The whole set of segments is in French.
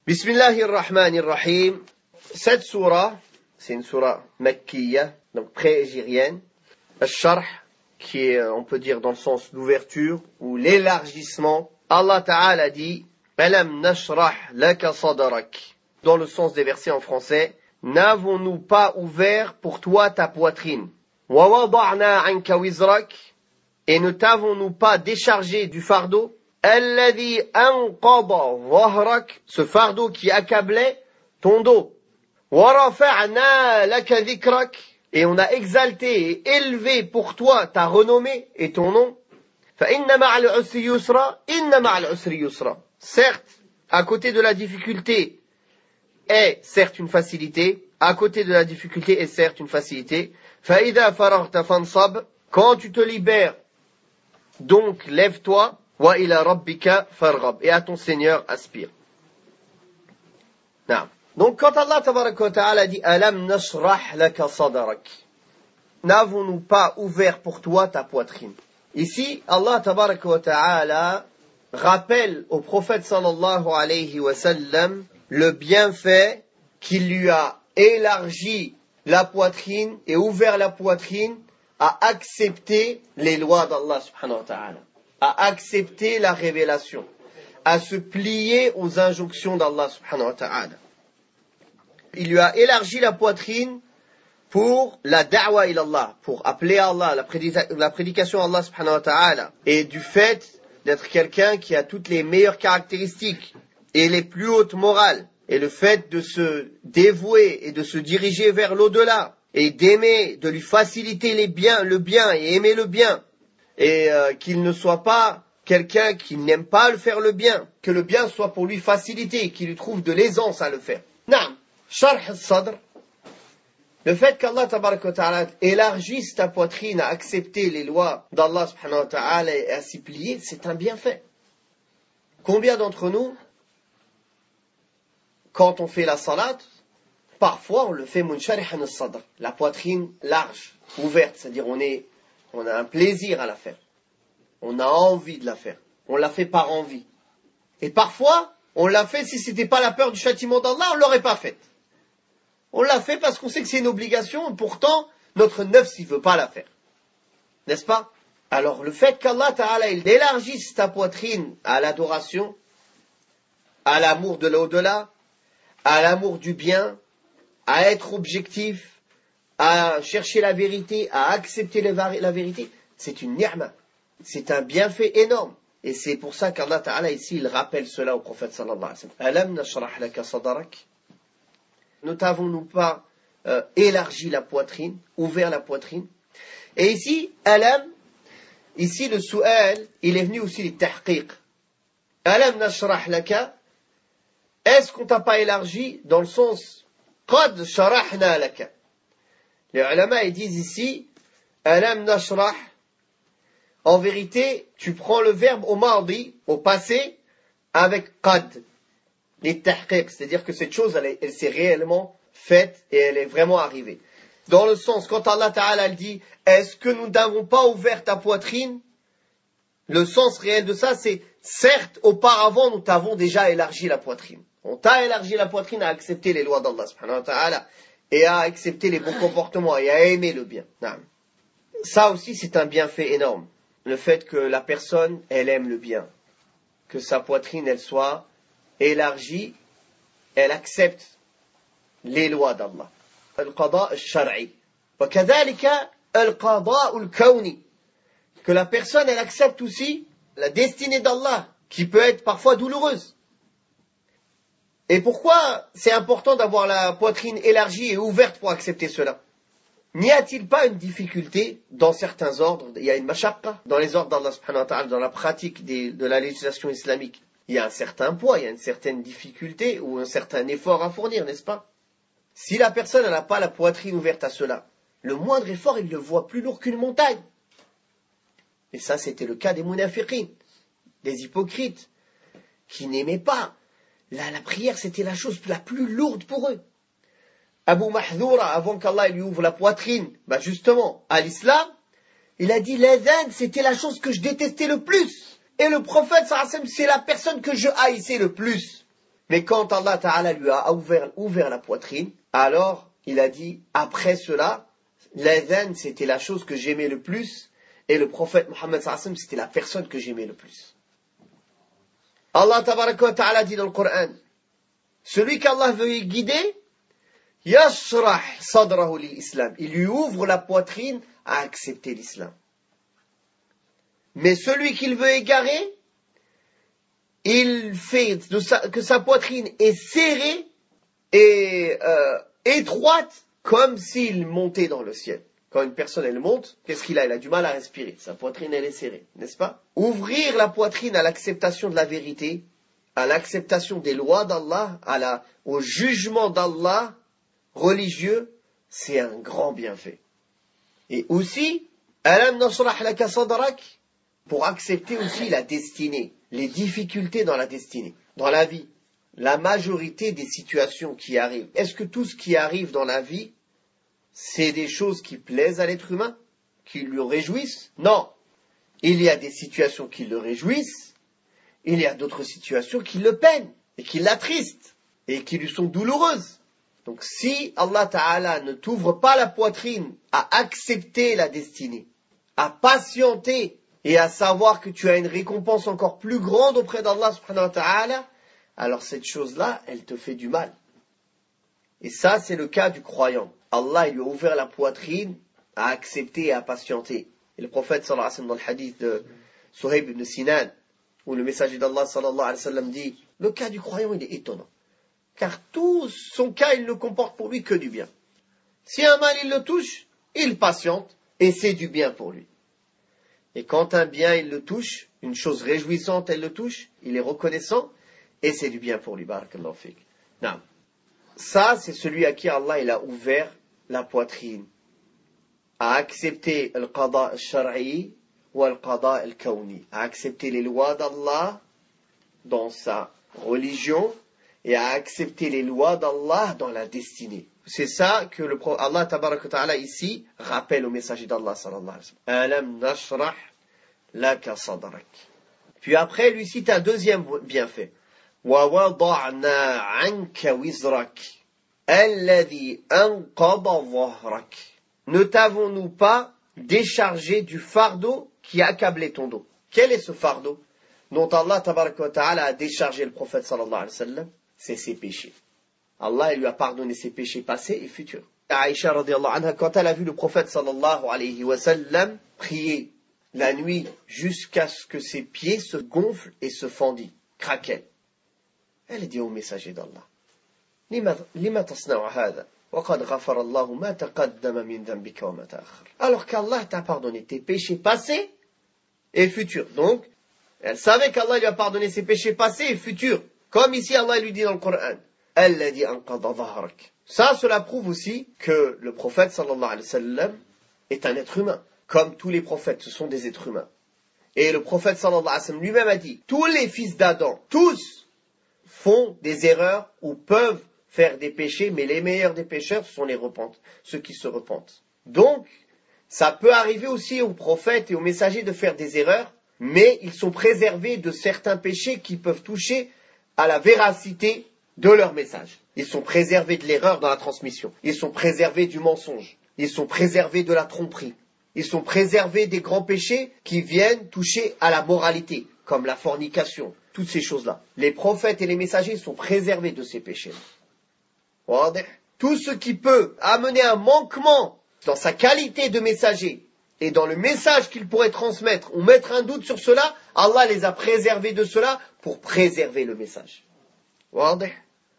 Bismillahirrahmanirrahim. Cette sourate, c'est une sourate makkiya, donc pré-égérienne. Al-Sharh, qui est, on peut dire, dans le sens d'ouverture ou l'élargissement. Allah Ta'ala dit Alam nashrah laka sadrak. Dans le sens des versets en français, n'avons-nous pas ouvert pour toi ta poitrine? Wa wada'na anka wizrak. Et ne t'avons-nous pas déchargé du fardeau? Alladhi anqada dhahrak, ce fardeau qui accablait ton dos. Wa rafa'na laka dhikrak, et on a exalté et élevé pour toi ta renommée et ton nom. Fa inna ma'al usri yusra, inna ma'al usri yusra. Certes, à côté de la difficulté est certes une facilité, à côté de la difficulté est certes une facilité. Fa idha faraghta fansab, quand tu te libères, donc lève-toi. Wa ila rabbika farghab, et à ton Seigneur aspire. Non. Donc quand Allah tabaraka wa ta'ala dit Alam nashrah laka sadrak, n'avons-nous pas ouvert pour toi ta poitrine? Ici, Allah tabaraka wa ta'ala rappelle au prophète sallallahu alayhi wa sallam le bienfait qu'il lui a élargi la poitrine et ouvert la poitrine à accepter les lois d'Allah subhanahu wa ta'ala, à accepter la révélation, à se plier aux injonctions d'Allah subhanahu wa ta'ala. Il lui a élargi la poitrine pour la da'wa ilallah, pour appeler à Allah, la prédication à Allah subhanahu wa ta'ala, et du fait d'être quelqu'un qui a toutes les meilleures caractéristiques et les plus hautes morales, et le fait de se dévouer et de se diriger vers l'au-delà, et d'aimer, de lui faciliter le bien et aimer le bien, et qu'il ne soit pas quelqu'un qui n'aime pas faire le bien, que le bien soit pour lui facilité, qu'il lui trouve de l'aisance à le faire. Naam, sharh al-sadr, le fait qu'Allah tabaraka wa ta'ala élargisse ta poitrine à accepter les lois d'Allah subhanahu wa ta'ala et à s'y plier, c'est un bienfait. Combien d'entre nous, quand on fait la salat, parfois on le fait munsharihan al-sadr, la poitrine large, ouverte, c'est-à-dire on a un plaisir à la faire. On a envie de la faire. On la fait par envie. Et parfois, on l'a fait si c'était pas la peur du châtiment d'Allah, on l'aurait pas faite. On l'a fait parce qu'on sait que c'est une obligation, et pourtant, notre nefs, il veut pas la faire. N'est-ce pas? Alors, le fait qu'Allah Ta'ala, il élargisse ta poitrine à l'adoration, à l'amour de l'au-delà, à l'amour du bien, à être objectif, à chercher la vérité, à accepter la vérité, c'est une ni'ma. C'est un bienfait énorme. Et c'est pour ça qu'Allah Ta'ala ici, il rappelle cela au prophète sallallahu alayhi wa sallam. Alam nashrah laka sadrak. Ne t'avons-nous pas élargi la poitrine, ouvert la poitrine? Et ici, alam, ici le su'al, il est venu aussi les tahqiq. Alam nashrah laka, est-ce qu'on t'a pas élargi dans le sens qad sharahna laka? Les ulama, ils disent ici, alam nashrah, en vérité, tu prends le verbe au mardi, au passé, avec qad, les tahqiq, c'est-à-dire que cette chose, elle s'est réellement faite et elle est vraiment arrivée. Dans le sens, quand Allah Ta'ala dit, est-ce que nous n'avons pas ouvert ta poitrine? Le sens réel de ça, c'est, certes, auparavant, nous t'avons déjà élargi la poitrine. On t'a élargi la poitrine à accepter les lois d'Allah subhanahu wa ta'ala et à accepter les bons comportements et à aimer le bien. Ça aussi, c'est un bienfait énorme. Le fait que la personne, elle aime le bien. Que sa poitrine, elle soit élargie, elle accepte les lois d'Allah. Al-qada al-shar'i. Wa kadhalika al-qada al-kawni. Que la personne, elle accepte aussi la destinée d'Allah, qui peut être parfois douloureuse. Et pourquoi c'est important d'avoir la poitrine élargie et ouverte pour accepter cela? N'y a-t-il pas une difficulté dans certains ordres? Il y a une mashaqqa dans les ordres d'Allah subhanahu wa ta'ala, dans la pratique de la législation islamique. Il y a un certain poids, il y a une certaine difficulté ou un certain effort à fournir, n'est-ce pas? Si la personne n'a pas la poitrine ouverte à cela, le moindre effort, il le voit plus lourd qu'une montagne. Et ça, c'était le cas des munafiqin, des hypocrites, qui n'aimaient pas. La prière, c'était la chose la plus lourde pour eux. Abu Mahdoura, avant qu'Allah lui ouvre la poitrine, justement, à l'islam, il a dit, l'adhan, c'était la chose que je détestais le plus. Et le prophète, c'est la personne que je haïssais le plus. Mais quand Allah Ta'ala lui a ouvert la poitrine, alors il a dit, après cela, l'adhan c'était la chose que j'aimais le plus, et le prophète Mohammed sallallahu alayhi wa sallam c'était la personne que j'aimais le plus. Allah Ta'ala dit dans le Coran, celui qu'Allah veut y guider, yashrah sadrahu l'islam. Il lui ouvre la poitrine à accepter l'islam. Mais celui qu'il veut égarer, il fait que sa poitrine est serrée et étroite comme s'il montait dans le ciel. Quand une personne elle monte, qu'est-ce qu'il a? Il a du mal à respirer. Sa poitrine elle est serrée, n'est-ce pas? Ouvrir la poitrine à l'acceptation de la vérité, à l'acceptation des lois d'Allah, au jugement d'Allah religieux, c'est un grand bienfait. Et aussi, alam nashrah laka sadrak, pour accepter aussi la destinée, les difficultés dans la destinée, dans la vie, la majorité des situations qui arrivent. Est-ce que tout ce qui arrive dans la vie, c'est des choses qui plaisent à l'être humain, qui le réjouissent? Non. Il y a des situations qui le réjouissent, il y a d'autres situations qui le peinent, et qui l'attristent, et qui lui sont douloureuses. Donc si Allah Ta'ala ne t'ouvre pas la poitrine à accepter la destinée, à patienter et à savoir que tu as une récompense encore plus grande auprès d'Allah Subhanahu wa Ta'ala, alors cette chose-là, elle te fait du mal. Et ça, c'est le cas du croyant. Allah il lui a ouvert la poitrine à accepter et à patienter. Et le prophète sallallahu alayhi wa sallam dans le hadith de Suhayb ibn Sinan, où le messager d'Allah sallallahu alayhi wa sallam dit, le cas du croyant il est étonnant. Car tout son cas, il ne comporte pour lui que du bien. Si un mal, il le touche, il patiente, et c'est du bien pour lui. Et quand un bien, il le touche, une chose réjouissante, elle le touche, il est reconnaissant, et c'est du bien pour lui. Barakallahu fik. Non. Ça, c'est celui à qui Allah, il a ouvert la poitrine, à accepter le qada al-shar'i ou le qada al-kawni, à accepter les lois d'Allah dans sa religion, et à accepter les lois d'Allah dans la destinée. C'est ça que Allah tabaraka wa ta'ala ici rappelle au messager d'Allah sallallahu alayhi wa sallam. Alam nashrah laka sadrak. Puis après, lui cite un deuxième bienfait. Wa wada'na anka wizrak alladhi anqadha dhahrak. Ne t'avons-nous pas déchargé du fardeau qui accablait ton dos? Quel est ce fardeau dont Allah tabaraka wa ta'ala a déchargé le prophète sallallahu alayhi wa sallam? C'est ses péchés. Allah lui a pardonné ses péchés passés et futurs. Aïcha radiallahu anha, quand elle a vu le prophète sallallahu alayhi wa sallam prier la nuit jusqu'à ce que ses pieds se gonflent et se fendillent, craquellent, elle dit au messager d'Allah, Lima tasna'u hadha wa qad ghafara Allahu ma taqaddama min dhanbika wa ma ta'akhkhar. Alors qu'Allah t'a pardonné tes péchés passés et futurs. Donc, elle savait qu'Allah lui a pardonné ses péchés passés et futurs. Comme ici Allah lui dit dans le Coran, Alladhi anqadha dhahrak. Ça, cela prouve aussi que le prophète sallallahu alayhi wa sallam est un être humain. Comme tous les prophètes, ce sont des êtres humains. Et le prophète sallallahu alayhi wa sallam lui-même a dit, tous les fils d'Adam, tous font des erreurs ou peuvent faire des péchés, mais les meilleurs des pécheurs, ce sont ceux qui se repentent. Donc, ça peut arriver aussi aux prophètes et aux messagers de faire des erreurs, mais ils sont préservés de certains péchés qui peuvent toucher à la véracité de leur message. Ils sont préservés de l'erreur dans la transmission. Ils sont préservés du mensonge. Ils sont préservés de la tromperie. Ils sont préservés des grands péchés qui viennent toucher à la moralité, comme la fornication, toutes ces choses-là. Les prophètes et les messagers sont préservés de ces péchés-là. Tout ce qui peut amener un manquement dans sa qualité de messager et dans le message qu'il pourrait transmettre ou mettre un doute sur cela, Allah les a préservés de cela pour préserver le message.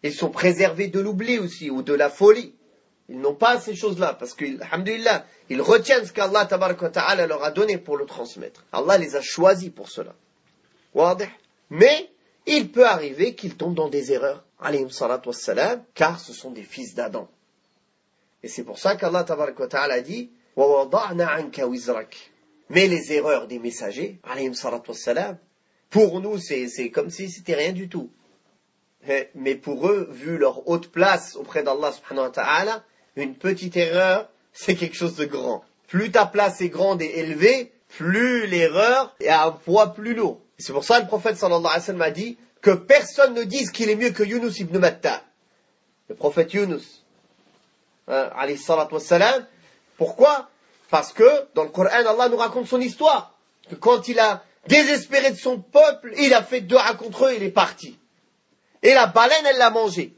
Ils sont préservés de l'oubli aussi ou de la folie. Ils n'ont pas ces choses-là parce que, alhamdulillah, ils retiennent ce qu'Allah tabaraka wa ta'ala leur a donné pour le transmettre. Allah les a choisis pour cela. Mais il peut arriver qu'ils tombent dans des erreurs, alayhim salatu wassalam, car ce sont des fils d'Adam. Et c'est pour ça qu'Allah tabaraka wa ta'ala dit mais les erreurs des messagers, alayhim salatu wassalam, pour nous c'est comme si c'était rien du tout. Mais pour eux, vu leur haute place auprès d'Allah subhanahu wa ta'ala, une petite erreur, c'est quelque chose de grand. Plus ta place est grande et élevée, plus l'erreur a un poids plus lourd. Et c'est pour ça que le prophète sallallahu alayhi wa sallam a dit que personne ne dise qu'il est mieux que Yunus ibn Matta, le prophète Yunus, alayhi salatu wassalam. Pourquoi? Parce que dans le Coran, Allah nous raconte son histoire. Que quand il a désespéré de son peuple, il a fait dua contre eux, il est parti. Et la baleine, elle l'a mangé.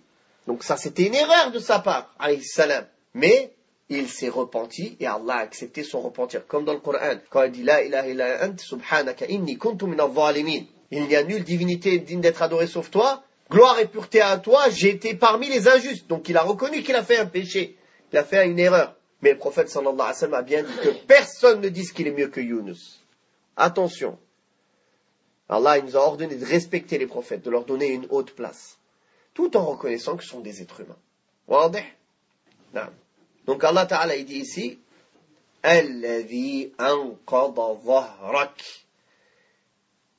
Donc ça, c'était une erreur de sa part, alayhi salam. Mais il s'est repenti et Allah a accepté son repentir. Comme dans le Coran, quand il dit La ilaha illa ant, subhanaka inni kuntu min al-zalimin. Il n'y a nulle divinité digne d'être adorée sauf toi. Gloire et pureté à toi, j'ai été parmi les injustes. Donc il a reconnu qu'il a fait un péché. Il a fait une erreur. Mais le prophète sallallahu alayhi wa sallam a bien dit que personne ne dise qu'il est mieux que Yunus. Attention. Allah il nous a ordonné de respecter les prophètes, de leur donner une haute place. Tout en reconnaissant que ce sont des êtres humains. Wadih? Non. Donc Allah Ta'ala il dit ici Alladhi anqadha dhahrak.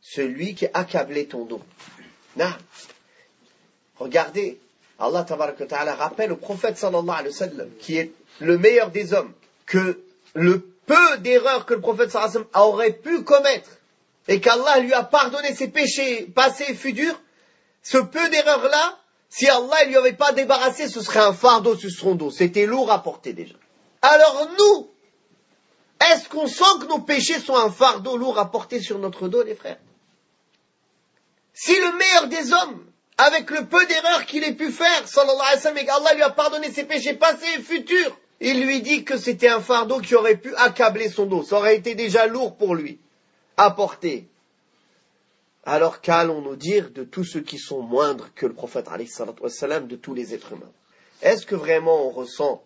Celui qui a accablé ton dos. Non. Regardez, Allah Ta'ala rappelle au prophète sallallahu alayhi wa sallam, qui est le meilleur des hommes, que le peu d'erreurs que le prophète sallallahu alayhi wa sallam aurait pu commettre, et qu'Allah lui a pardonné ses péchés passés et futurs, ce peu d'erreurs-là, si Allah ne lui avait pas débarrassé, ce serait un fardeau sur son dos. C'était lourd à porter déjà. Alors nous, est-ce qu'on sent que nos péchés sont un fardeau lourd à porter sur notre dos, les frères? Si le meilleur des hommes, avec le peu d'erreurs qu'il ait pu faire, sallallahu alayhi wa sallam, et qu'Allah lui a pardonné ses péchés passés et futurs, il lui dit que c'était un fardeau qui aurait pu accabler son dos. Ça aurait été déjà lourd pour lui à porter. Alors qu'allons-nous dire de tous ceux qui sont moindres que le prophète alayhi salatu wassalam, de tous les êtres humains? Est-ce que vraiment on ressent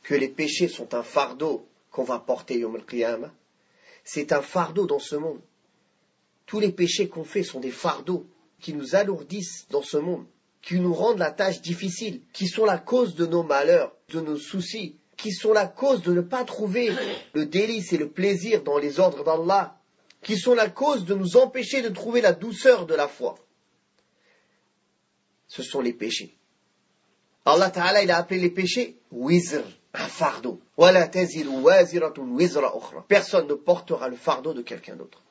que les péchés sont un fardeau qu'on va porter yawm al-qiyamah? C'est un fardeau dans ce monde. Tous les péchés qu'on fait sont des fardeaux qui nous alourdissent dans ce monde, qui nous rendent la tâche difficile, qui sont la cause de nos malheurs, de nos soucis, qui sont la cause de ne pas trouver le délice et le plaisir dans les ordres d'Allah, qui sont la cause de nous empêcher de trouver la douceur de la foi. Ce sont les péchés. Allah Ta'ala, il a appelé les péchés wizr, un fardeau. Wala taziru waziratun wizra ukhra. Personne ne portera le fardeau de quelqu'un d'autre.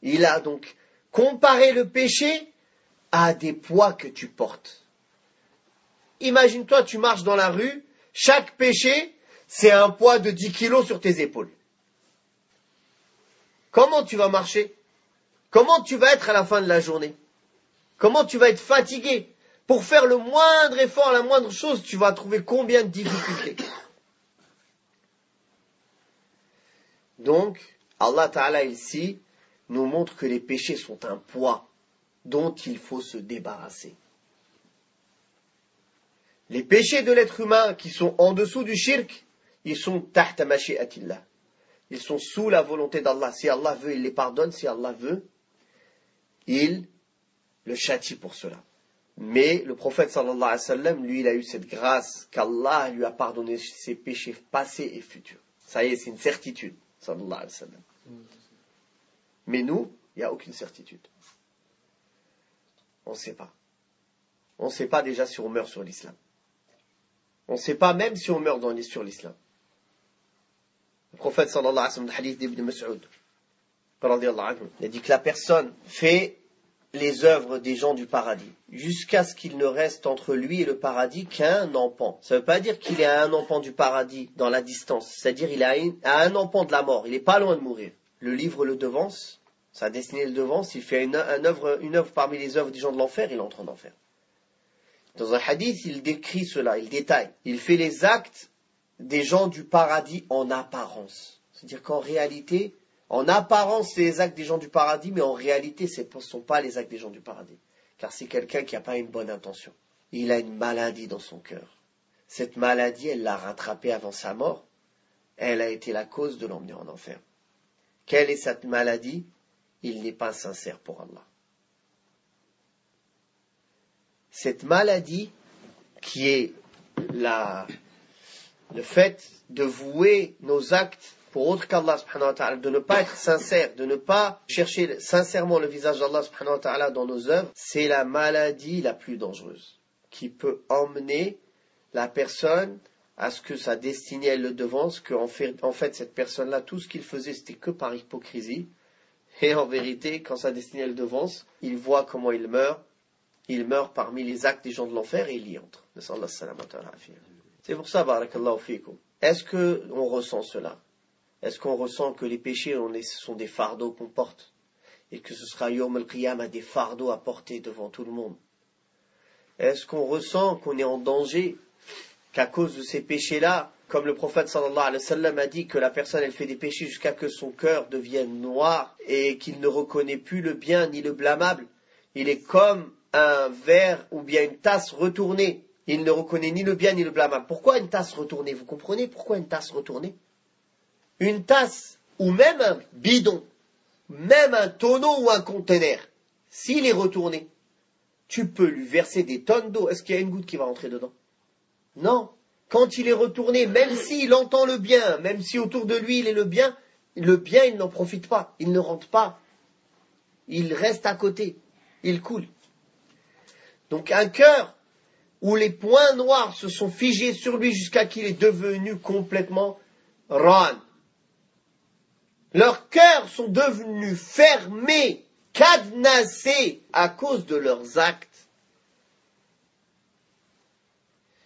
Il a donc comparé le péché à des poids que tu portes. Imagine-toi, tu marches dans la rue, chaque péché, c'est un poids de 10 kilos sur tes épaules. Comment tu vas marcher? Comment tu vas être à la fin de la journée? Comment tu vas être fatigué? Pour faire le moindre effort, la moindre chose, tu vas trouver combien de difficultés? Donc, Allah Ta'ala ici nous montre que les péchés sont un poids dont il faut se débarrasser. Les péchés de l'être humain qui sont en dessous du shirk, ils sont tahta mashi'atillah. Ils sont sous la volonté d'Allah. Si Allah veut, il les pardonne. Si Allah veut, il le châtie pour cela. Mais le prophète sallallahu alayhi wa sallam, lui, il a eu cette grâce qu'Allah lui a pardonné ses péchés passés et futurs. Ça y est, c'est une certitude, sallallahu alayhi wa sallam. Mais nous, il n'y a aucune certitude. On ne sait pas. On ne sait pas déjà si on meurt sur l'islam. On ne sait pas même si on meurt sur l'islam. Le prophète sallallahu alayhi wa sallam, le hadith d'Ibn Mas'ud, il a dit que la personne fait les œuvres des gens du paradis, jusqu'à ce qu'il ne reste entre lui et le paradis qu'un empan. Ça ne veut pas dire qu'il est à un empan du paradis dans la distance, c'est-à-dire il est à un empan de la mort, il n'est pas loin de mourir. Le livre le devance, sa destinée le devance, il fait une œuvre parmi les œuvres des gens de l'enfer, il entre en enfer. Dans un hadith, il décrit cela, il détaille. Il fait les actes des gens du paradis en apparence. C'est-à-dire qu'en réalité, en apparence, c'est les actes des gens du paradis, mais en réalité, ce ne sont pas les actes des gens du paradis. Car c'est quelqu'un qui n'a pas une bonne intention. Il a une maladie dans son cœur. Cette maladie, elle l'a rattrapé avant sa mort. Elle a été la cause de l'emmener en enfer. Quelle est cette maladie? Il n'est pas sincère pour Allah. Cette maladie, qui est le fait de vouer nos actes pour autre qu'Allah subhanahu wa ta'ala, de ne pas être sincère, de ne pas chercher sincèrement le visage d'Allah subhanahu wa ta'ala dans nos œuvres, c'est la maladie la plus dangereuse, qui peut emmener la personne à ce que sa destinée elle le devance, qu'en fait cette personne-là, tout ce qu'il faisait c'était que par hypocrisie, Et en vérité, quand sa destinée le devance, il voit comment il meurt. Il meurt parmi les actes des gens de l'enfer et il y entre. C'est pour ça, barakallahu fikum. Est-ce qu'on ressent cela? Est-ce qu'on ressent que les péchés sont des fardeaux qu'on porte? Et que ce sera Yawm al-Qiyamah des fardeaux à porter devant tout le monde? Est-ce qu'on ressent qu'on est en danger? Qu'à cause de ces péchés-là, comme le prophète sallallahu alayhi wa sallam a dit que la personne elle fait des péchés jusqu'à que son cœur devienne noir et qu'il ne reconnaît plus le bien ni le blâmable. Il est comme un verre ou bien une tasse retournée. Il ne reconnaît ni le bien ni le blâmable. Pourquoi une tasse retournée? Vous comprenez pourquoi une tasse retournée? Une tasse ou même un bidon, même un tonneau ou un conteneur, s'il est retourné, tu peux lui verser des tonnes d'eau. Est-ce qu'il y a une goutte qui va rentrer dedans? Non. Quand il est retourné, même s'il entend le bien, même si autour de lui il est le bien, il n'en profite pas, il ne rentre pas. Il reste à côté, il coule. Donc un cœur où les points noirs se sont figés sur lui jusqu'à qu'il est devenu complètement ran. Leurs cœurs sont devenus fermés, cadenassés à cause de leurs actes.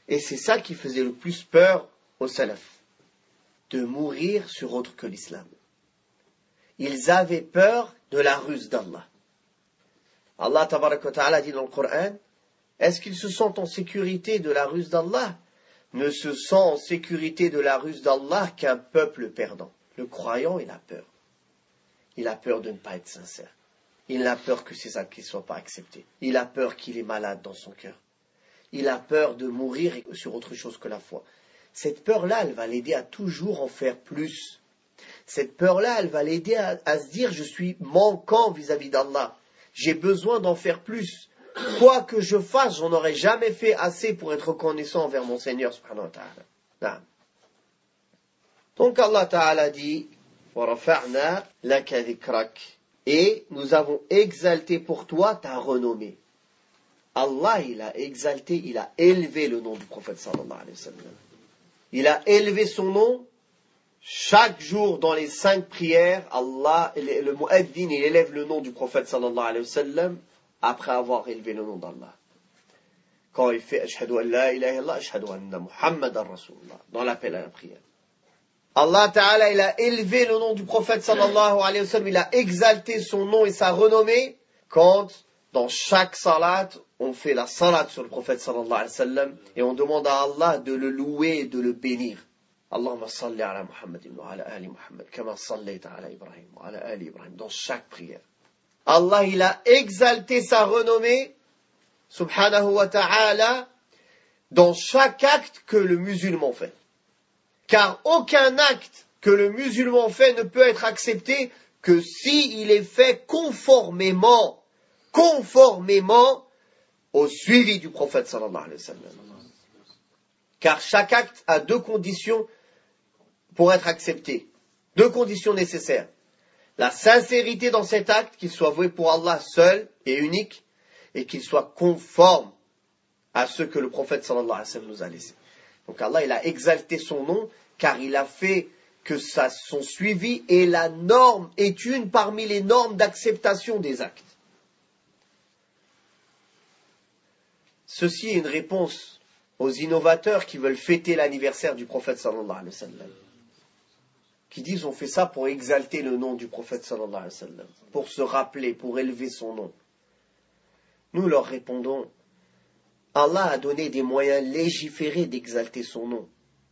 Et c'est ça qui faisait le plus peur aux salaf, de mourir sur autre que l'islam. Ils avaient peur de la ruse d'Allah. Allah tabaraka wa ta'ala dit dans le Coran, est-ce qu'ils se sentent en sécurité de la ruse d'Allah? Ne se sent en sécurité de la ruse d'Allah qu'un peuple perdant. Le croyant, il a peur. Il a peur de ne pas être sincère. Il a peur que ses actes ne soient pas acceptés. Il a peur qu'il est malade dans son cœur. Il a peur de mourir sur autre chose que la foi. Cette peur-là, elle va l'aider à toujours en faire plus. Cette peur-là, elle va l'aider à se dire, je suis manquant vis-à-vis d'Allah. J'ai besoin d'en faire plus. Quoi que je fasse, j'en aurais jamais fait assez pour être reconnaissant envers mon Seigneur, subhanahu wa ta'ala. Donc Allah ta'ala dit, وَرَفَعْنَا لَكَ ذِكْرَكَ. Et nous avons exalté pour toi ta renommée. Allah, il a exalté, il a élevé le nom du prophète sallallahu alayhi wa sallam. Il a élevé son nom chaque jour dans les 5 prières. Allah, le mu'addin, il élève le nom du prophète sallallahu alayhi wa sallam après avoir élevé le nom d'Allah. Quand il fait Ashhadu an la ilaha illallah, Ashhadu anna Muhammadan Rasulullah, dans l'appel à la prière. Allah Ta'ala, il a élevé le nom du prophète sallallahu alayhi wa sallam, il a exalté son nom et sa renommée quand, dans chaque salat, on fait la salat sur le prophète sallallahu alayhi wa sallam et on demande à Allah de le louer et de le bénir. Allahumma salli ala Muhammadin wa ala ali Muhammad, kama sallayta ala Ibrahim wa ala ali Ibrahim, dans chaque prière. Allah, il a exalté sa renommée, subhanahu wa ta'ala, dans chaque acte que le musulman fait. Car aucun acte que le musulman fait ne peut être accepté que si il est fait conformément au suivi du prophète sallallahu alayhi wa sallam. Car chaque acte a 2 conditions pour être accepté. 2 conditions nécessaires. La sincérité dans cet acte, qu'il soit voué pour Allah seul et unique, et qu'il soit conforme à ce que le prophète sallallahu alayhi wa sallam nous a laissé. Donc Allah, il a exalté son nom, car il a fait que son suivi est la norme, est une parmi les normes d'acceptation des actes. Ceci est une réponse aux innovateurs qui veulent fêter l'anniversaire du prophète sallallahu alayhi wa sallam. Qui disent on fait ça pour exalter le nom du prophète sallallahu alayhi wa sallam, pour se rappeler, pour élever son nom. Nous leur répondons, Allah a donné des moyens légiférés d'exalter son nom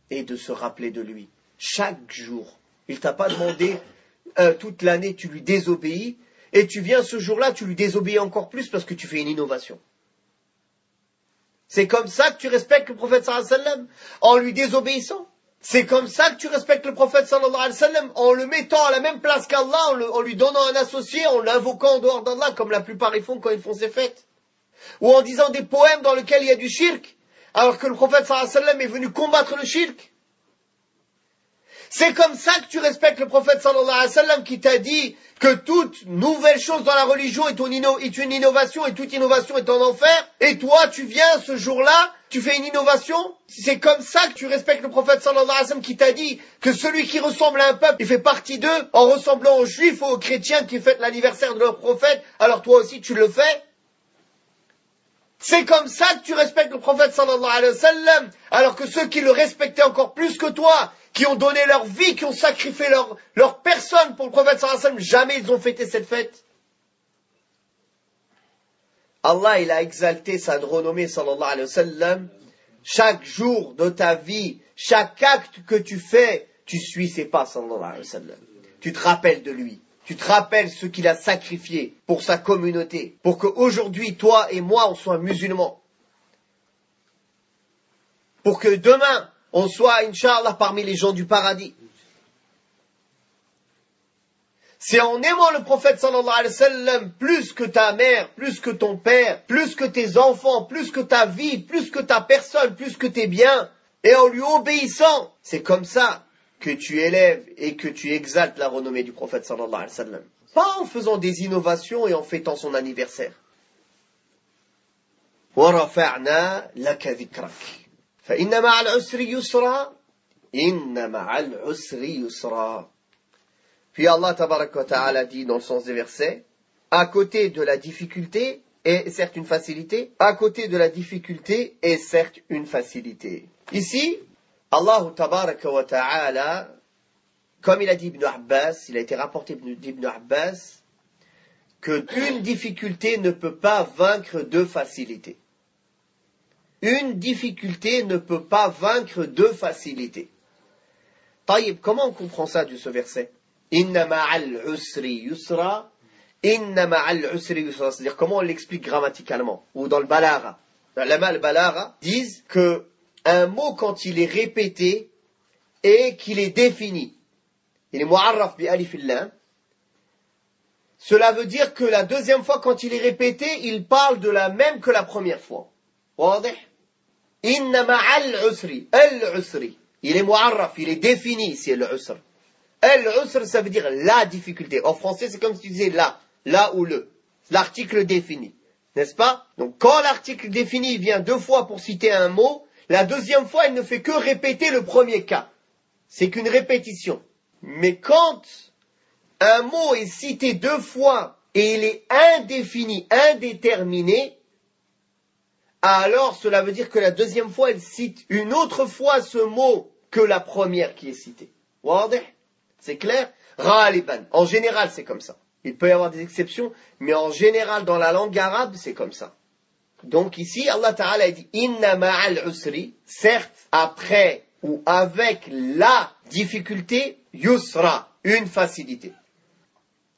et de se rappeler de lui. Chaque jour. Il ne t'a pas demandé toute l'année tu lui désobéis et tu viens ce jour-là, tu lui désobéis encore plus parce que tu fais une innovation. C'est comme ça que tu respectes le prophète sallallahu alayhi wa sallam, en lui désobéissant. C'est comme ça que tu respectes le prophète sallallahu alayhi wa sallam, en le mettant à la même place qu'Allah, en lui donnant un associé, en l'invoquant en dehors d'Allah, comme la plupart ils font quand ils font ces fêtes. Ou en disant des poèmes dans lesquels il y a du shirk, alors que le prophète sallallahu alayhi wa sallam est venu combattre le shirk. C'est comme ça que tu respectes le prophète sallallahu alayhi wa sallam qui t'a dit que toute nouvelle chose dans la religion est une innovation et toute innovation est en enfer. Et toi, tu viens ce jour-là, tu fais une innovation. C'est comme ça que tu respectes le prophète sallallahu alayhi wa sallam qui t'a dit que celui qui ressemble à un peuple, il fait partie d'eux en ressemblant aux juifs ou aux chrétiens qui fêtent l'anniversaire de leur prophète. Alors toi aussi, tu le fais. C'est comme ça que tu respectes le prophète sallallahu alayhi wa sallam, alors que ceux qui le respectaient encore plus que toi, qui ont donné leur vie, qui ont sacrifié leur personne pour le prophète sallallahu alayhi wa sallam, jamais ils ont fêté cette fête. Allah, il a exalté sa renommée sallallahu alayhi wa sallam. Chaque jour de ta vie, chaque acte que tu fais, tu suis ses pas sallallahu alayhi wa sallam. Tu te rappelles de lui. Tu te rappelles ce qu'il a sacrifié pour sa communauté, pour qu'aujourd'hui, toi et moi, on soit musulmans. Pour que demain, on soit, Inch'Allah, parmi les gens du paradis. C'est en aimant le prophète sallallahu alayhi wa sallam plus que ta mère, plus que ton père, plus que tes enfants, plus que ta vie, plus que ta personne, plus que tes biens, et en lui obéissant. C'est comme ça que tu élèves et que tu exaltes la renommée du prophète sallallahu alayhi wa sallam. Pas en faisant des innovations et en fêtant son anniversaire. وَرَفَعْنَا لَكَ ذِكْرَكَ فَإِنَّ مَعَ الْعُسْرِ يُسْرًا إِنَّ مَعَ الْعُسْرِ يُسْرًا. Puis Allah tabaraka wa ta'ala dit dans le sens des versets, à côté de la difficulté est certes une facilité, à côté de la difficulté est certes une facilité. Ici, Allah tabaraka wa ta'ala, comme il a dit Ibn Abbas, il a été rapporté d'Ibn Abbas, que une difficulté ne peut pas vaincre deux facilités. Une difficulté ne peut pas vaincre deux facilités. Taïb, comment on comprend ça de ce verset? Inna ma'al usri yusra, inna ma'al usri yusra. C'est-à-dire comment on l'explique grammaticalement, ou dans le balara. Le balara disent que un mot quand il est répété et qu'il est défini, il est mu'arraf bi alif lam, cela veut dire que la deuxième fois quand il est répété, il parle de la même que la première fois. Wadih? Inna ma'al usri, al-usri. Il est mu'arraf, il est défini ici, al-usr. Al-usr, ça veut dire la difficulté. En français, c'est comme si tu disais là ou le. L'article défini. N'est-ce pas? Donc, quand l'article défini vient deux fois pour citer un mot, la deuxième fois, il ne fait que répéter le premier cas. C'est qu'une répétition. Mais quand un mot est cité deux fois et il est indéfini, indéterminé, alors cela veut dire que la deuxième fois, elle cite une autre fois ce mot que la première qui est citée. Wadih? C'est clair? Ghaliban. En général, c'est comme ça. Il peut y avoir des exceptions, mais en général, dans la langue arabe, c'est comme ça. Donc ici, Allah Ta'ala a dit Inna ma'al usri, certes, après ou avec la difficulté, yusra, une facilité.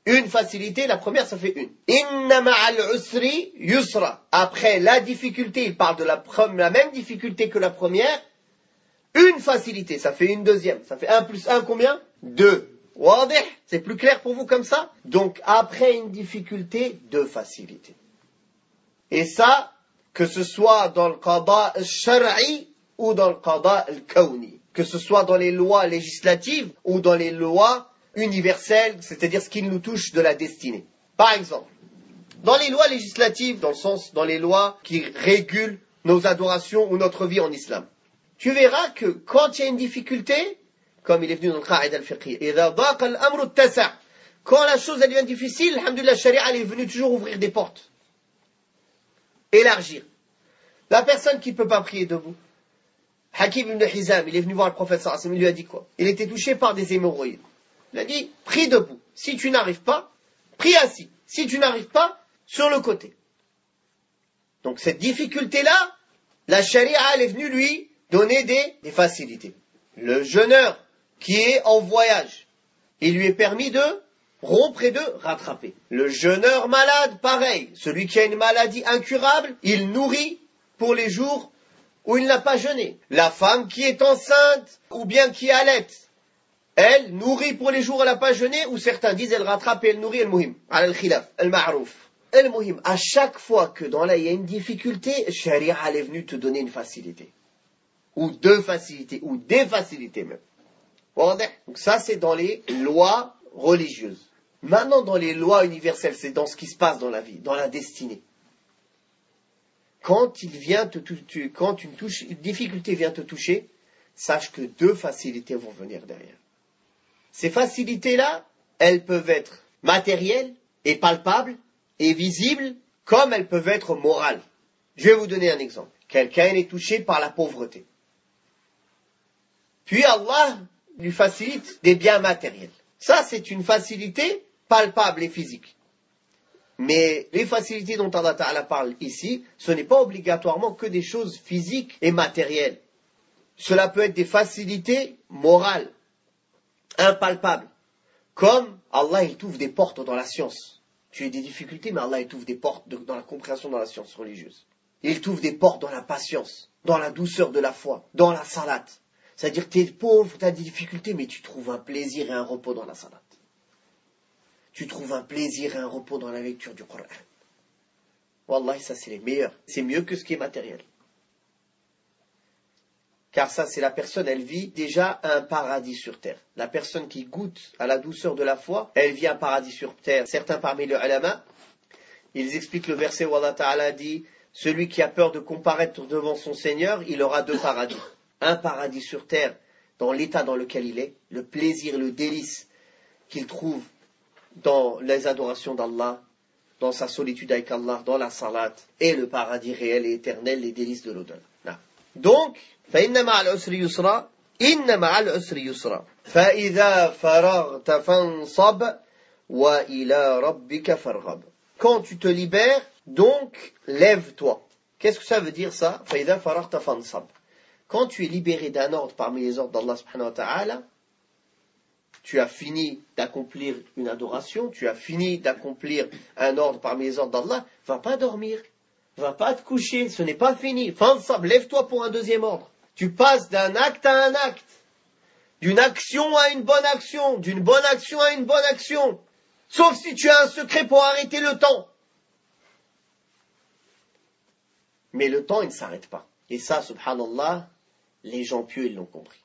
Une facilité, la première, ça fait une. Inna ma'al usri, yusra. Après la difficulté, il parle de la même difficulté que la première. Une facilité, ça fait une deuxième. Ça fait 1 plus 1, combien? 2. Wadih? C'est plus clair pour vous comme ça? Donc, après une difficulté, deux facilités. Et ça, que ce soit dans le qada al-shar'i ou dans le qada al-kawni. Que ce soit dans les lois législatives ou dans les lois universelles, c'est-à-dire ce qui nous touche de la destinée. Par exemple, dans les lois législatives, dans le sens, dans les lois qui régulent nos adorations ou notre vie en islam, tu verras que quand il y a une difficulté, comme il est venu dans le qa'id al-fiqhi, quand la chose elle devient difficile, alhamdoulilah, la charia elle est venue toujours ouvrir des portes. Élargir. La personne qui ne peut pas prier debout, Hakim ibn Hizam, il est venu voir le prophète sallallahu alayhi wa sallam, il lui a dit quoi? Il était touché par des hémorroïdes. Il a dit, prie debout. Si tu n'arrives pas, prie assis. Si tu n'arrives pas, sur le côté. Donc cette difficulté-là, la charia elle est venue lui donner des facilités. Le jeûneur qui est en voyage, il lui est permis de rompre et de rattraper. Le jeûneur malade, pareil. Celui qui a une maladie incurable, il nourrit pour les jours où il n'a pas jeûné. La femme qui est enceinte ou bien qui allaite, elle nourrit pour les jours où elle n'a pas jeûné, ou certains disent elle rattrape et elle nourrit al-muhim, al-khilaf, al-ma'rouf. Al-muhim, à chaque fois que dans là il y a une difficulté, Sharia est venue te donner une facilité. Ou deux facilités, ou des facilités même. Donc ça, c'est dans les lois religieuses. Maintenant, dans les lois universelles, c'est dans ce qui se passe dans la vie, dans la destinée. Quand une difficulté vient te toucher, sache que 2 facilités vont venir derrière. Ces facilités-là, elles peuvent être matérielles et palpables et visibles, comme elles peuvent être morales. Je vais vous donner un exemple. Quelqu'un est touché par la pauvreté. Puis Allah lui facilite des biens matériels. Ça, c'est une facilité palpable et physique. Mais les facilités dont Allah Ta'ala parle ici, ce n'est pas obligatoirement que des choses physiques et matérielles. Cela peut être des facilités morales, impalpables. Comme Allah, il t'ouvre des portes dans la science. Tu as des difficultés, mais Allah, il t'ouvre des portes dans la compréhension dans la science religieuse. Il t'ouvre des portes dans la patience, dans la douceur de la foi, dans la salat. C'est-à-dire que tu es pauvre, tu as des difficultés, mais tu trouves un plaisir et un repos dans la salat. Tu trouves un plaisir et un repos dans la lecture du Coran. Wallahi, ça c'est les meilleurs. C'est mieux que ce qui est matériel. Car ça, c'est la personne, elle vit déjà un paradis sur terre. La personne qui goûte à la douceur de la foi, elle vit un paradis sur terre. Certains parmi les ulama, ils expliquent le verset où Allah Ta'ala dit « Celui qui a peur de comparaître devant son Seigneur, il aura 2 paradis. » Un paradis sur terre, dans l'état dans lequel il est, le plaisir, le délice qu'il trouve dans les adorations d'Allah, dans sa solitude avec Allah, dans la salat, et le paradis réel et éternel, les délices de l'au-delà. Donc, فَإِنَّ مَعَ الْعُسْرِ يُسْرًا إِنَّ مَعَ الْعُسْرِ يُسْرًا فَإِذَا فَرَغْتَ فَانصَبْ وَإِلَى رَبِّكَ فَارْغَبْ. Quand tu te libères, donc lève-toi. Qu'est-ce que ça veut dire ça? فَإِذَا فَرَغْتَ فَانصَبْ. Quand tu es libéré d'un ordre parmi les ordres d'Allah subhanahu wa ta'ala, tu as fini d'accomplir une adoration, tu as fini d'accomplir un ordre parmi les ordres d'Allah, va pas dormir, va pas te coucher, ce n'est pas fini. Fansab, lève-toi pour un deuxième ordre. Tu passes d'un acte à un acte, d'une action à une bonne action, d'une bonne action à une bonne action, sauf si tu as un secret pour arrêter le temps. Mais le temps, il ne s'arrête pas. Et ça, subhanallah, les gens pieux, ils l'ont compris.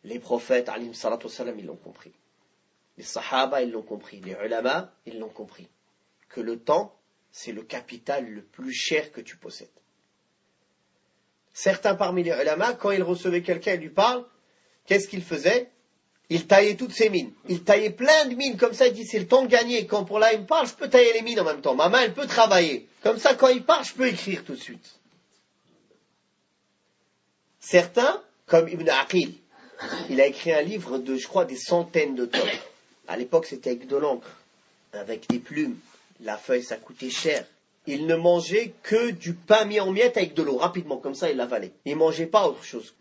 Les prophètes, alayhim salatu wassalam, ils l'ont compris. Les sahaba, ils l'ont compris. Les ulama, ils l'ont compris. Que le temps, c'est le capital le plus cher que tu possèdes. Certains parmi les ulama, quand ils recevaient quelqu'un, ils lui parlent, qu'est-ce qu'ils faisaient? Ils taillaient toutes ces mines. Ils taillaient plein de mines, comme ça, ils disent, c'est le temps de gagner. Quand pour là, il me parle, je peux tailler les mines en même temps. Ma main, elle peut travailler. Comme ça, quand il parle, je peux écrire tout de suite. Certains, comme Ibn Aqil, il a écrit un livre de, je crois, des centaines de tomes. À l'époque, c'était avec de l'encre, avec des plumes. La feuille, ça coûtait cher. Il ne mangeait que du pain mis en miettes avec de l'eau, rapidement, comme ça, il l'avalait. Il ne mangeait pas autre chose.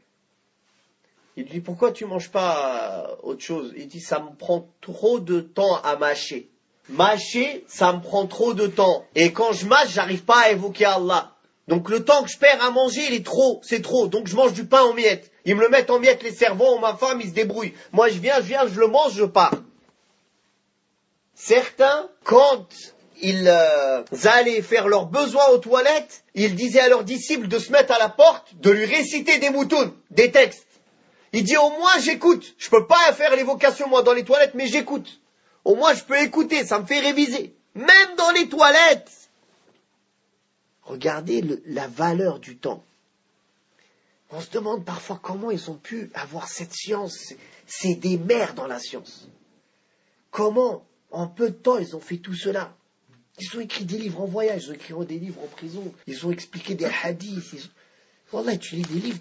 Il dit, pourquoi tu ne manges pas autre chose? Il dit, ça me prend trop de temps à mâcher. Mâcher, ça me prend trop de temps. Et quand je mâche, j'arrive pas à évoquer Allah. Donc le temps que je perds à manger, il est trop, c'est trop. Donc je mange du pain en miettes. Ils me le mettent en miettes, les servants, ma femme, ils se débrouillent. Moi je viens, je le mange, je pars. Certains, quand ils allaient faire leurs besoins aux toilettes, ils disaient à leurs disciples de se mettre à la porte, de lui réciter des moutounes, des textes. Il dit au moins j'écoute. Je peux pas faire l'évocation moi dans les toilettes, mais j'écoute. Au moins je peux écouter, ça me fait réviser. Même dans les toilettes. Regardez la valeur du temps. On se demande parfois comment ils ont pu avoir cette science. C'est des mères dans la science. Comment, en peu de temps, ils ont fait tout cela? Ils ont écrit des livres en voyage, ils ont écrit des livres en prison, ils ont expliqué des hadiths. Wallah, tu lis des livres,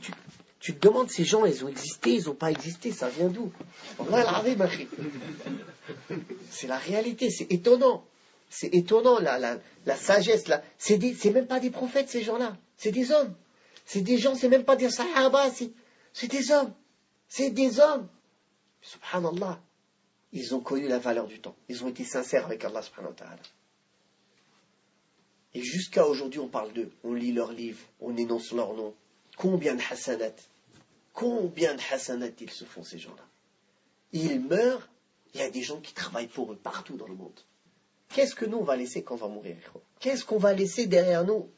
tu te demandes, ces gens, ils ont existé, ils n'ont pas existé, ça vient d'où? Wallah, c'est la réalité, c'est étonnant. C'est étonnant, la sagesse, là. C'est même pas des prophètes, ces gens-là. C'est des hommes. C'est des gens, c'est même pas des sahaba, c'est des hommes. C'est des hommes. Subhanallah. Ils ont connu la valeur du temps. Ils ont été sincères avec Allah subhanahu wa ta'ala. Et jusqu'à aujourd'hui, on parle d'eux. On lit leurs livres, on énonce leurs noms. Combien de hasanat ils se font, ces gens-là. Ils meurent, il y a des gens qui travaillent pour eux partout dans le monde. Qu'est-ce que nous on va laisser quand on va mourir? Qu'est-ce qu'on va laisser derrière nous?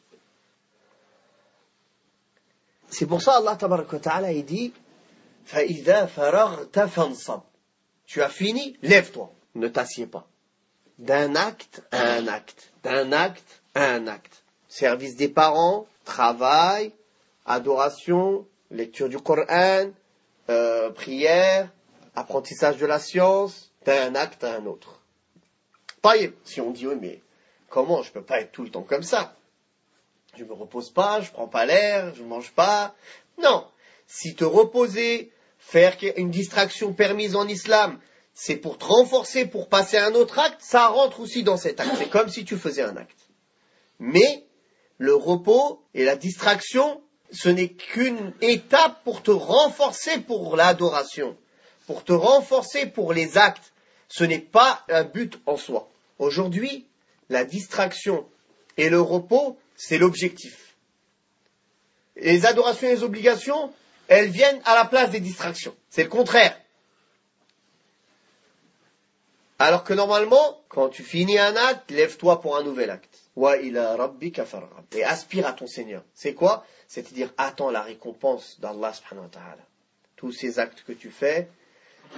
C'est pour ça Allah tabaraka wa ta'ala il dit فَإِذَا فَرَغْتَ فَانْصَبْ. Tu as fini, lève-toi. Ne t'assieds pas. D'un acte à un acte. D'un acte à un acte. Service des parents, travail, adoration, lecture du Coran, prière, apprentissage de la science, d'un acte à un autre. Taïb. Si on dit, oui, mais comment, je peux pas être tout le temps comme ça. Je me repose pas, je prends pas l'air, je mange pas. Non. Si te reposer, faire une distraction permise en islam, c'est pour te renforcer, pour passer à un autre acte, ça rentre aussi dans cet acte. C'est comme si tu faisais un acte. Mais le repos et la distraction, ce n'est qu'une étape pour te renforcer pour l'adoration, pour te renforcer pour les actes. Ce n'est pas un but en soi. Aujourd'hui, la distraction et le repos, c'est l'objectif. Les adorations et les obligations, elles viennent à la place des distractions. C'est le contraire. Alors que normalement, quand tu finis un acte, lève-toi pour un nouvel acte. Wa ila rabbika farghab. Et aspire à ton Seigneur. C'est quoi? C'est-à-dire, attends la récompense d'Allah subhanahu wa ta'ala. Tous ces actes que tu fais,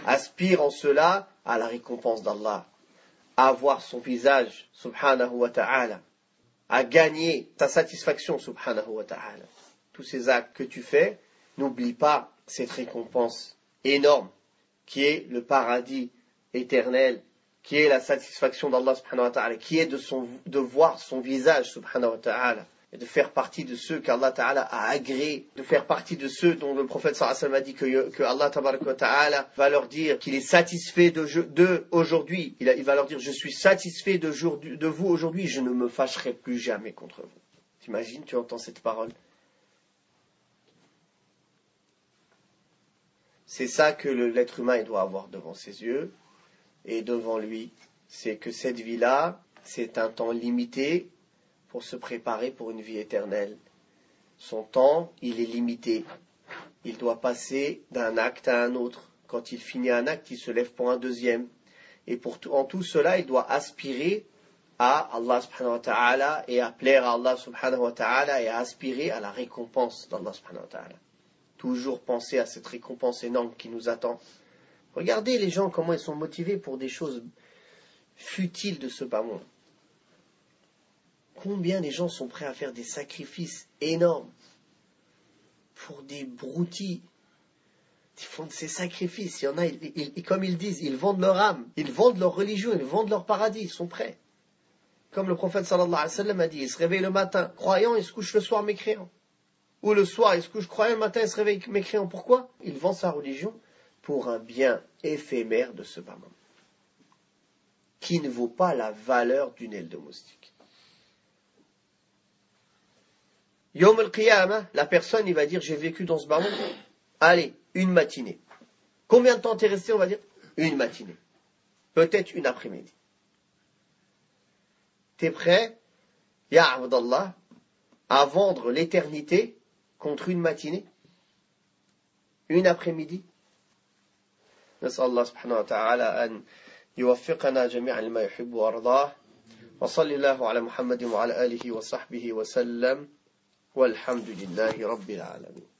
aspire en cela à la récompense d'Allah. À voir son visage subhanahu wa ta'ala. À gagner ta satisfaction subhanahu wa ta'ala. Tous ces actes que tu fais, n'oublie pas cette récompense énorme qui est le paradis éternel, qui est la satisfaction d'Allah subhanahu wa ta'ala, qui est de voir son visage subhanahu wa ta'ala, et de faire partie de ceux qu'Allah ta'ala a agréés, de faire partie de ceux dont le prophète sallallahu alayhi wa sallam a dit que Allah tabaraka wa ta'ala va leur dire qu'il est satisfait d'eux aujourd'hui. Il va leur dire, je suis satisfait de vous aujourd'hui, je ne me fâcherai plus jamais contre vous. T'imagines, tu entends cette parole? C'est ça que l'être humain il doit avoir devant ses yeux et devant lui. C'est que cette vie-là, c'est un temps limité pour se préparer pour une vie éternelle. Son temps, il est limité. Il doit passer d'un acte à un autre. Quand il finit un acte, il se lève pour un deuxième. Et en tout cela, il doit aspirer à Allah subhanahu wa ta'ala et à plaire à Allah subhanahu wa ta'ala et à aspirer à la récompense d'Allah subhanahu wa ta'ala. Toujours penser à cette récompense énorme qui nous attend. Regardez les gens, comment ils sont motivés pour des choses futiles de ce bas monde. Combien les gens sont prêts à faire des sacrifices énormes pour des broutilles. Ils font de ces sacrifices. Il y en a, comme ils disent, ils vendent leur âme, ils vendent leur religion, ils vendent leur paradis, ils sont prêts. Comme le prophète sallallahu alayhi wa sallam a dit, il se réveille le matin croyant, il se couche le soir mécréant. Ou le soir, il se couche croyant, le matin, il se réveille mécréant. Pourquoi? Il vend sa religion pour un bien éphémère de ce bas monde, qui ne vaut pas la valeur d'une aile de moustique. Yom al-Qiyamah, la personne, il va dire, j'ai vécu dans ce bas monde, allez, une matinée. Combien de temps t'es resté? On va dire, une matinée. Peut-être une après-midi. T'es prêt, ya Abdallah, à vendre l'éternité contre une matinée, une après-midi? نسأل الله سبحانه وتعالى أن يوفقنا جميعا لما يحب ويرضاه وصلى الله على محمد وعلى آله وصحبه وسلم والحمد لله رب العالمين.